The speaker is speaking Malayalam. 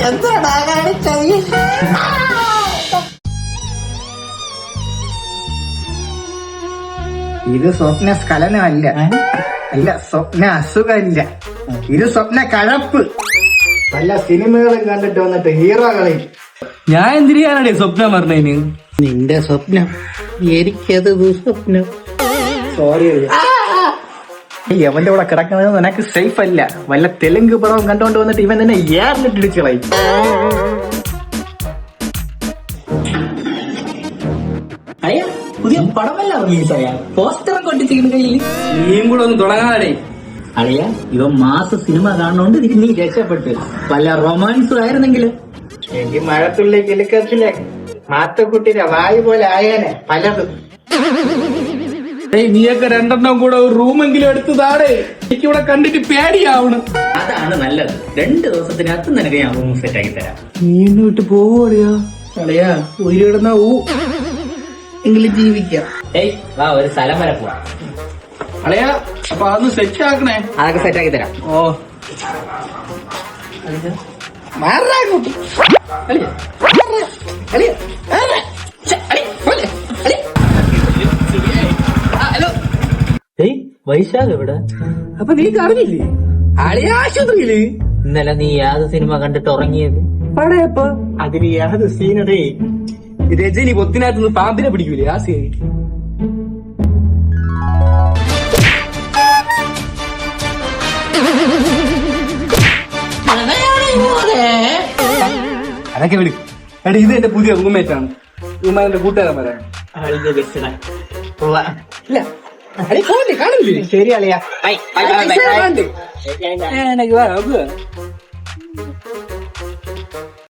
എന്താടാ കാണിച്ചത്? ഇത് സ്വപ്ന സ്ഖലനമല്ല, അല്ല സ്വപ്ന അസുഖമല്ല, ഇത് സ്വപ്ന കഴപ്പ്. പല സിനിമകളും കണ്ടിട്ട് വന്നിട്ട് ഹീറോകളെ ഞാൻ എന്തിനാണ് സ്വപ്നം പറഞ്ഞതിന്? നിന്റെ സ്വപ്നം എനിക്കത് ദുസ്വപ്നം. സോറി. എവന്റെ കൂടെ കിടക്കുന്നത് നിനക്ക് സേഫ് അല്ല. വല്ല തെലുങ്ക് പടവും കണ്ടോണ്ട് വന്നിട്ട് ഇവൻ തന്നെ ഏറിലിട്ട് ഇടിച്ചു കളയും. അയ്യ, പുതിയ പടമല്ല റിലീസായ പോസ്റ്ററും കൊണ്ടിരിക്കുന്ന കയ്യിൽ. നീയും കൂടെ ഒന്ന് തുടങ്ങാതെ. അളിയ, ഇവ മാസ സിനിമ കാണുന്നോണ്ട് നീ രക്ഷപ്പെട്ട്. പല റൊമാൻസും ആയിരുന്നെങ്കിലും എനിക്ക് മഴത്തുള്ളി കിലുക്കത്തിലെ മാത്തുക്കുട്ടിയുടെ വായു പോലെ ആയേനെ പലതും. നീയൊക്കെ രണ്ടെണ്ണം കൂടെ ഒരു റൂമെങ്കിലും എടുത്ത് താടേ. എനിക്കിവിടെ കണ്ടിട്ട് പേടിയാവണം. അതാണ് നല്ലത്. 2 ദിവസത്തിനകത്ത് നിനക്ക് ഞാൻ റൂം സെറ്റ് ആക്കി തരാം. നീ എന്നെ വിട്ട് പോവുകയാ? അളിയാ ഉയരിടുന്ന എങ്കിലും ജീവിക്കാം. ഏയ് വാ, ഒരു സ്ഥലം വരെ പോവാം. അളയാ, അപ്പൊ അതൊന്ന് സെറ്റ് ആക്കണേ. അതൊക്കെ സെറ്റ് ആക്കി തരാം. ഓ വൈശാഖ് എവിടെ? അപ്പൊ നീ അറിഞ്ഞില്ലേ? അളിയ ആശുപത്രിയില്. ഇന്നലെ നീ യാത് സിനിമ കണ്ടിട്ട് ഉറങ്ങിയത്? പടയപ്പോ അതിന് യാതൊരു സീനതേ. രജനി പൊത്തിനകത്തുനിന്ന് പാമ്പിനെ പിടിക്കൂലേ, ആ സീൻ. അതൊക്കെ വിളി. എടാ, ഇത് എന്റെ പുതിയ റൂംമേറ്റ് ആണ്. റൂമാന്റെ കൂട്ടുകാരൻ വരാൻ. ഇല്ല, അടി പോവില്ലേ, കാണില്ലേ? ശരി അളിയാ. എനിക്ക് വാ, നമുക്ക്